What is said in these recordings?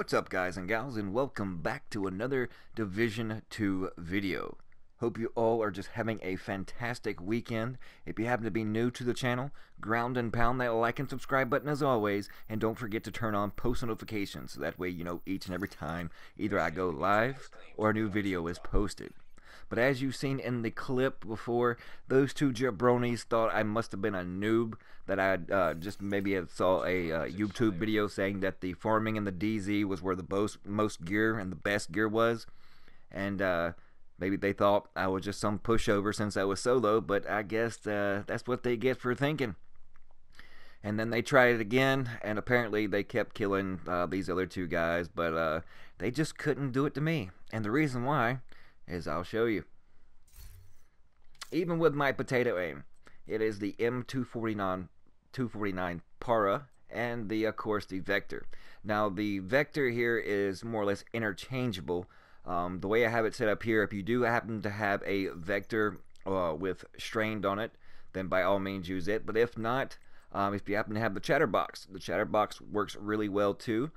What's up, guys and gals, and welcome back to another Division 2 video. Hope you all are just having a fantastic weekend. If you happen to be new to the channel, ground and pound that like and subscribe button as always, and don't forget to turn on post notifications so that way you know each and every time either I go live or a new video is posted. But as you've seen in the clip before, those two jabronis thought I must have been a noob, that I just maybe saw a YouTube video saying that the farming and the DZ was where the most gear and the best gear was. And maybe they thought I was just some pushover since I was solo, but I guess that's what they get for thinking. And then they tried it again, and apparently they kept killing these other two guys, but they just couldn't do it to me. And the reason why is I'll show you. Even with my potato aim, it is the M249 Para and of course the Vector. Now the Vector here is more or less interchangeable. The way I have it set up here, if you do happen to have a Vector with strained on it, then by all means use it. But if not, if you happen to have the Chatterbox works really well too,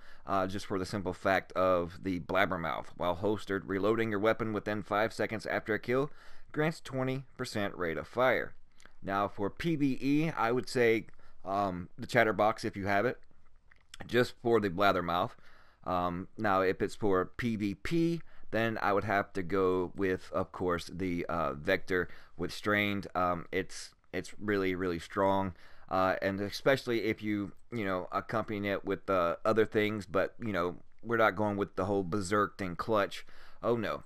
just for the simple fact of the blabbermouth. While holstered, reloading your weapon within 5 seconds after a kill grants 20% rate of fire. Now for PvE, I would say the Chatterbox if you have it, just for the blabbermouth. Now if it's for PvP, then I would have to go with, of course, the Vector with strained. It's really strong. And especially if you accompany it with other things, but we're not going with the whole berserk and clutch. Oh no.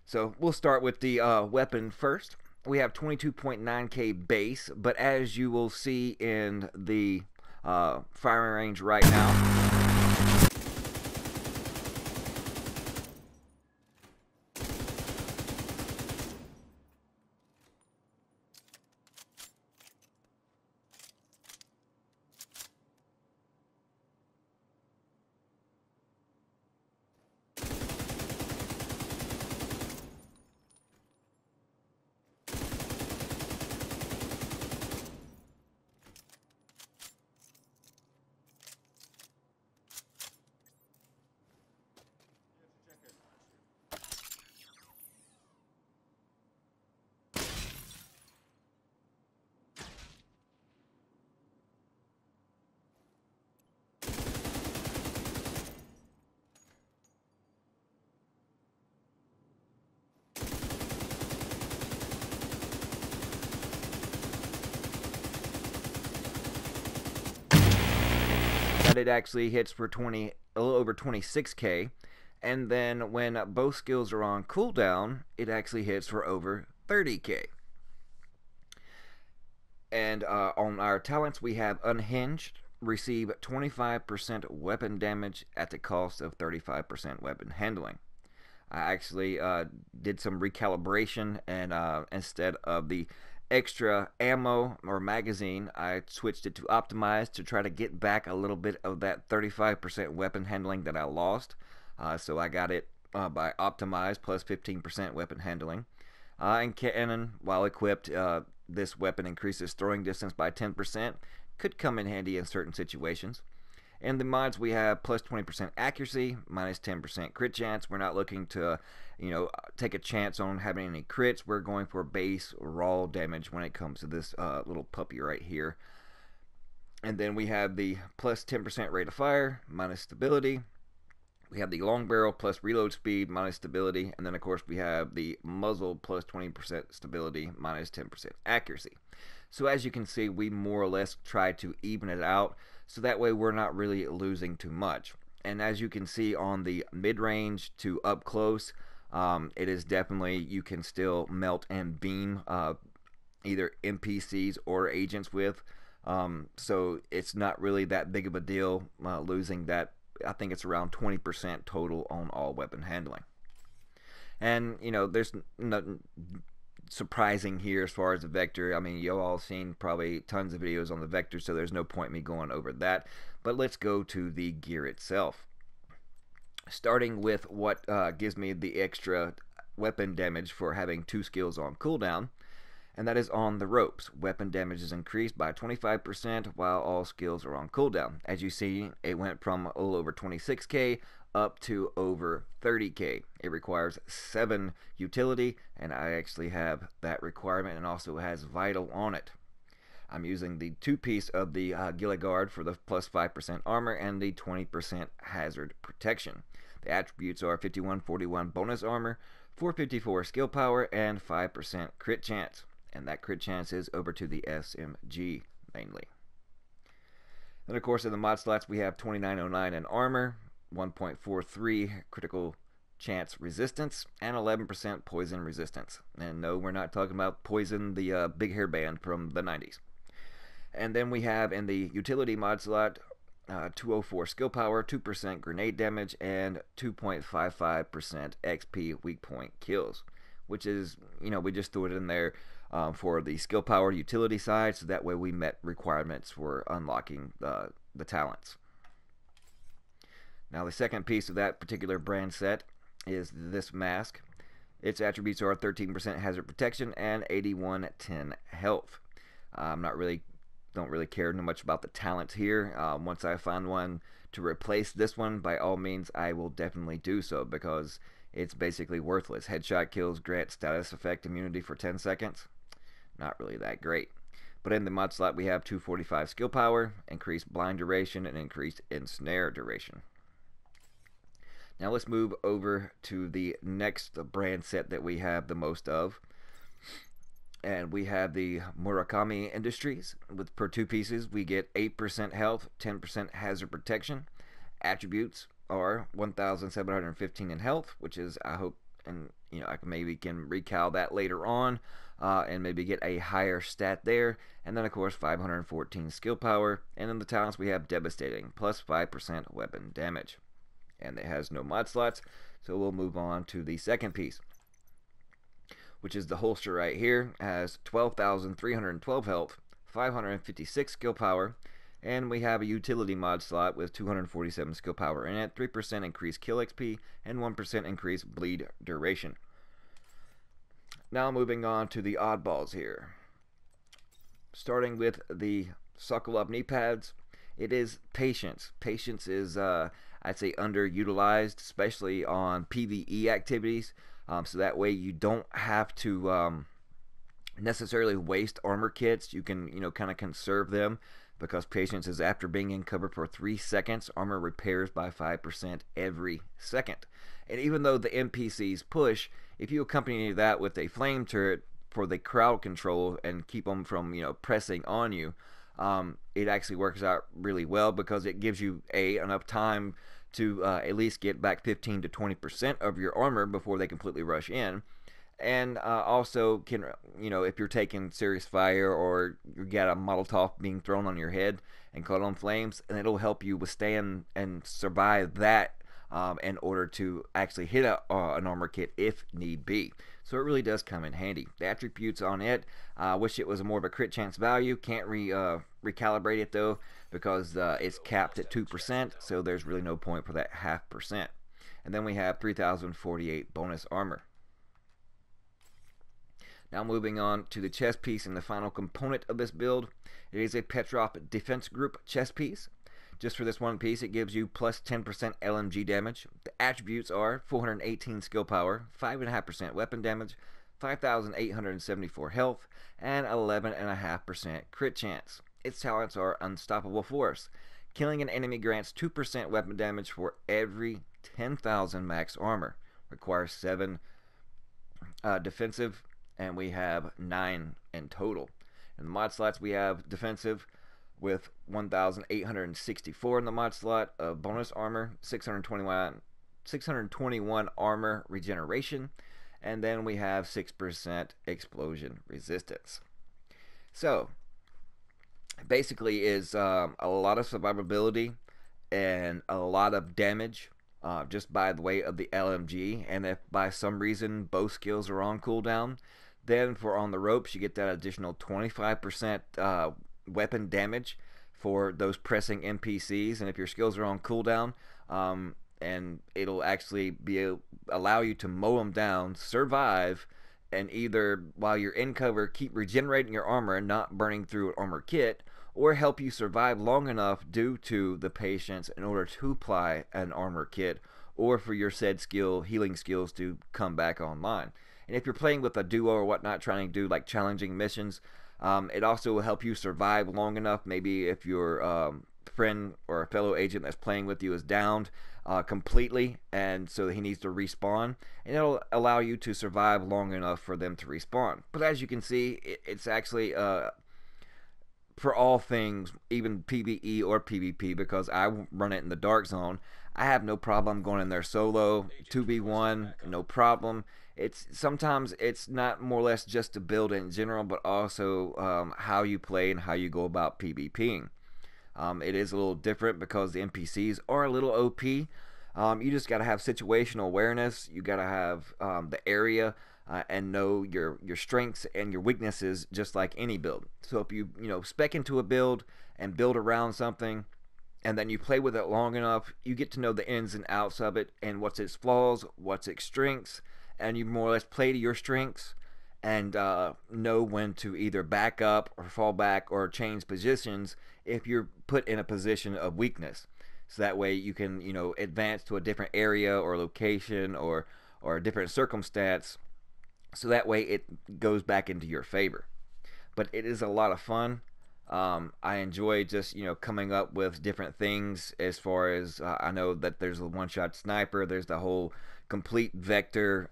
So we'll start with the weapon first. We have 22.9k base, but as you will see in the firing range right now, it actually hits for a little over 26k, and then when both skills are on cooldown, it actually hits for over 30k. And on our talents, we have Unhinged, receive 25% weapon damage at the cost of 35% weapon handling. I actually did some recalibration, and instead of the extra ammo or magazine, I switched it to optimized to try to get back a little bit of that 35% weapon handling that I lost. So I got it by optimized plus 15% weapon handling. And cannon, while equipped, this weapon increases throwing distance by 10%. Could come in handy in certain situations. In the mods, we have plus 20% accuracy, minus 10% crit chance. We're not looking to, take a chance on having any crits. We're going for base raw damage when it comes to this little puppy right here. And then we have the plus 10% rate of fire, minus stability. We have the long barrel plus reload speed, minus stability. And then, of course, we have the muzzle plus 20% stability, minus 10% accuracy. So as you can see, we more or less try to even it out, so that way we're not really losing too much. And as you can see on the mid-range to up close, it is definitely, you can still melt and beam either NPCs or agents with. So it's not really that big of a deal losing that. I think it's around 20% total on all weapon handling. And there's nothing surprising here as far as the Vector. I mean, you all seen probably tons of videos on the Vector, so there's no point me going over that. But let's go to the gear itself, starting with what gives me the extra weapon damage for having two skills on cooldown. and that is on the ropes. Weapon damage is increased by 25% while all skills are on cooldown. As you see, it went from a little over 26k up to over 30k. It requires 7 utility, and I actually have that requirement, and also has vital on it. I'm using the 2-piece of the Gilligard for the plus 5% armor and the 20% hazard protection. The attributes are 5141 bonus armor, 454 skill power, and 5% crit chance. And that crit chance is over to the SMG mainly. Then, of course, in the mod slots, we have 2909 in armor, 1.43 critical chance resistance, and 11% poison resistance. And no, we're not talking about Poison, the big hairband from the 90s. And then we have in the utility mod slot 204 skill power, 2% grenade damage, and 2.55% XP weak point kills, which is, we just threw it in there for the skill power utility side, so that way we met requirements for unlocking the talents. Now, the second piece of that particular brand set is this mask. Its attributes are 13% hazard protection and 8110 health. Don't really care much about the talents here. Once I find one to replace this one, by all means I will definitely do so, because it's basically worthless. Headshot kills grant status effect immunity for 10 seconds. Not really that great. But in the mod slot we have 245 skill power, increased blind duration, and increased ensnare duration. Now let's move over to the next brand set that we have the most of. And we have the Murakami Industries. With per 2 pieces, we get 8% health, 10% hazard protection. Attributes are 1,715 in health, which is, I hope, and I maybe can recal that later on, and maybe get a higher stat there. And then, of course, 514 skill power. And in the talents, we have Devastating, plus 5% weapon damage. And it has no mod slots, so we'll move on to the second piece, which is the holster right here. It has 12,312 health, 556 skill power, and we have a utility mod slot with 247 skill power in it, 3% increased kill XP, and 1% increased bleed duration. Now moving on to the oddballs here. Starting with the Sokolov knee pads, it is Patience. Patience is, I'd say, underutilized, especially on PvE activities. So that way you don't have to necessarily waste armor kits. You can, kind of conserve them, because Patience is, after being in cover for 3 seconds, armor repairs by 5% every second. And even though the NPCs push, if you accompany that with a flame turret for the crowd control and keep them from, pressing on you, it actually works out really well, because it gives you enough time to at least get back 15 to 20% of your armor before they completely rush in. And also can, if you're taking serious fire, or you got a Molotov being thrown on your head and caught on flames, and it'll help you withstand and survive that in order to actually hit an armor kit if need be. So it really does come in handy. The attributes on it, wish it was more of a crit chance value. Can't recalibrate it though, because it's capped at 2%, so there's really no point for that 0.5%. And then we have 3,048 bonus armor. Now moving on to the chest piece and the final component of this build. It is a Petrov Defense Group chest piece. Just for this one piece, it gives you plus 10% LMG damage. The attributes are 418 skill power, 5.5% weapon damage, 5,874 health, and 11.5% crit chance. Its talents are Unstoppable Force. Killing an enemy grants 2% weapon damage for every 10,000 max armor. Requires 7 defensive, and we have 9 in total. In the mod slots, we have defensive with 1,864 in the mod slot of bonus armor, 621 armor regeneration, and then we have 6% explosion resistance. So basically is a lot of survivability and a lot of damage just by the way of the LMG. And if by some reason both skills are on cooldown, then for on the ropes you get that additional 25% weapon damage for those pressing NPCs. And if your skills are on cooldown, and it'll actually allow you to mow them down, survive, and either while you're in cover keep regenerating your armor and not burning through an armor kit, or help you survive long enough due to the patience in order to apply an armor kit or for your said healing skills to come back online. And if you're playing with a duo or whatnot, trying to do like challenging missions, it also will help you survive long enough. Maybe if your friend or a fellow agent that's playing with you is downed completely, and so he needs to respawn, and it'll allow you to survive long enough for them to respawn. But as you can see, it's actually for all things, even PvE or PvP, because I run it in the dark zone. I have no problem going in there solo, 2v1, no problem. It's sometimes it's not more or less just a build in general, but also how you play and how you go about PvPing. It is a little different because the NPCs are a little OP. You just got to have situational awareness. You got to have the area and know your strengths and your weaknesses, just like any build. So if you spec into a build and build around something, and then you play with it long enough, you get to know the ins and outs of it and what's its flaws, what's its strengths, and you more or less play to your strengths and know when to either back up or fall back or change positions if you're put in a position of weakness. So that way you can advance to a different area or location or a different circumstance. So that way it goes back into your favor. But it is a lot of fun. I enjoy just coming up with different things. As far as I know that there's a one-shot sniper, there's the whole complete vector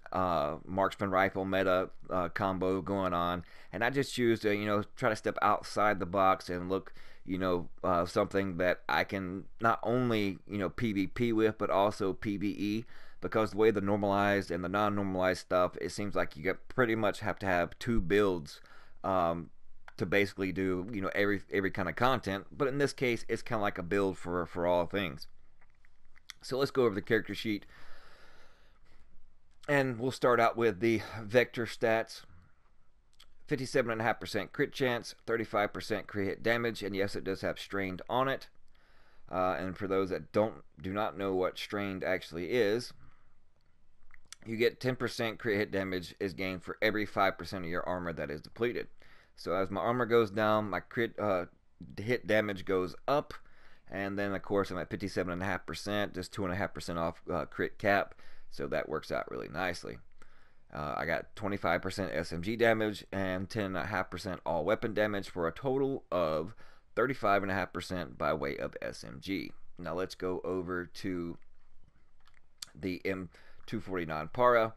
marksman rifle meta combo going on, and I just choose to try to step outside the box and look something that I can not only PvP with, but also PvE, because the way the normalized and the non-normalized stuff, it seems like you pretty much have to have two builds to basically do every kind of content. But in this case, it's kind of like a build for all things. So let's go over the character sheet, and we'll start out with the vector stats. 57.5% crit chance, 35% crit hit damage, and yes, it does have strained on it. And for those that do not know what strained actually is, you get 10% crit hit damage is gained for every 5% of your armor that is depleted. So as my armor goes down, my crit hit damage goes up, and then of course I'm at 57.5%, just 2.5% off crit cap, so that works out really nicely. I got 25% SMG damage and 10.5% all weapon damage for a total of 35.5% by way of SMG. Now let's go over to the M249 Para.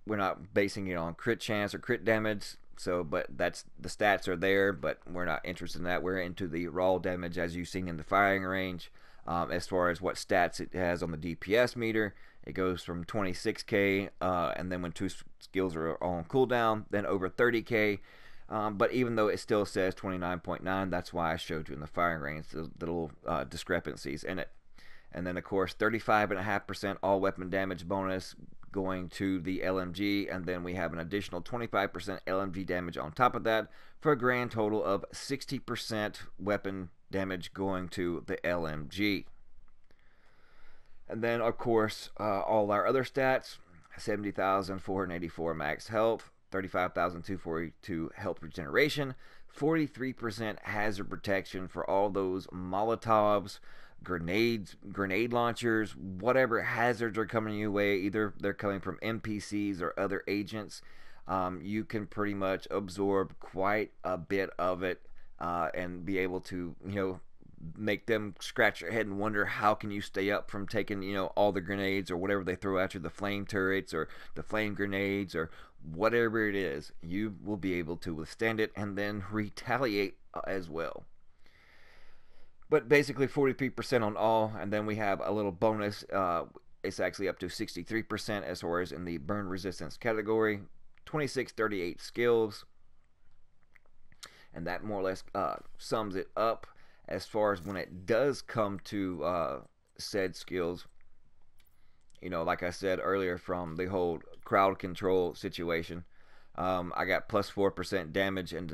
We're not basing it on crit chance or crit damage, but that's the stats are there, but we're not interested in that. We're into the raw damage as you've seen in the firing range. As far as what stats it has on the DPS meter, it goes from 26k, and then when two skills are on cooldown, then over 30k. But even though it still says 29.9, that's why I showed you in the firing range the little discrepancies in it. And then of course 35.5% all weapon damage bonus going to the LMG, and then we have an additional 25% LMG damage on top of that, for a grand total of 60% weapon damage going to the LMG. And then of course all our other stats: 70,484 max health, 35,242 health regeneration, 43% hazard protection for all those Molotovs, grenades, grenade launchers, whatever hazards are coming your way, either they're coming from NPCs or other agents. You can pretty much absorb quite a bit of it and be able to make them scratch their head and wonder how can you stay up from taking all the grenades or whatever they throw at you, the flame turrets or the flame grenades or whatever it is. You will be able to withstand it and then retaliate as well. But basically 43% on all, and then we have a little bonus. It's actually up to 63% as far as in the burn resistance category. 2638 skills, and that more or less sums it up as far as when it does come to said skills. Like I said earlier, from the whole crowd control situation, I got plus 4% damage and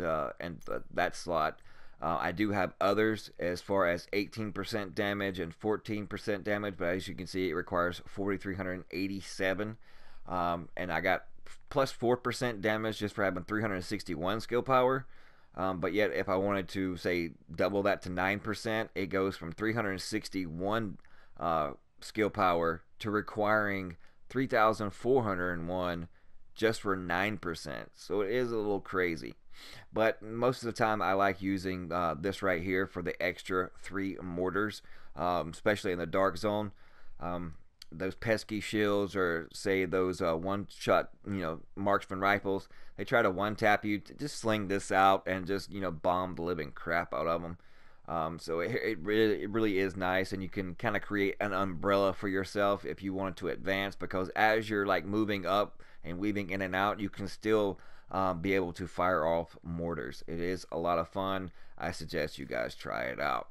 that slot. I do have others as far as 18% damage and 14% damage, but as you can see, it requires 4,387, and I got plus 4% damage just for having 361 skill power. But yet, if I wanted to say double that to 9%, it goes from 361 skill power to requiring 3,401 just for 9%. So it is a little crazy. But most of the time, I like using this right here for the extra 3 mortars, especially in the dark zone. Um, those pesky shields, or say those one-shot, marksman rifles, they try to one-tap you. Just sling this out and just bomb the living crap out of them. So it really is nice, and you can kind of create an umbrella for yourself if you wanted to advance, because as you're like moving up and weaving in and out, you can still be able to fire off mortars. It is a lot of fun. I suggest you guys try it out.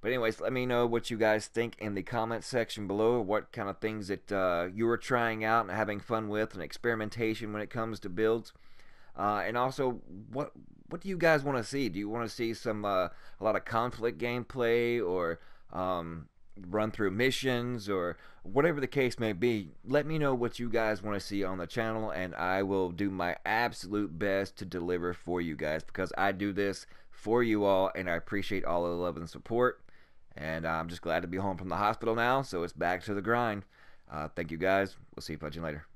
But anyways, let me know what you guys think in the comment section below. What kind of things that you are trying out and having fun with, and experimentation when it comes to builds. And also, what do you guys want to see? Do you want to see some a lot of conflict gameplay, or run through missions, or whatever the case may be? Let me know what you guys want to see on the channel, and I will do my absolute best to deliver for you guys, because I do this for you all, and I appreciate all the love and support. And I'm just glad to be home from the hospital now, so it's back to the grind. Thank you guys. We'll see you later.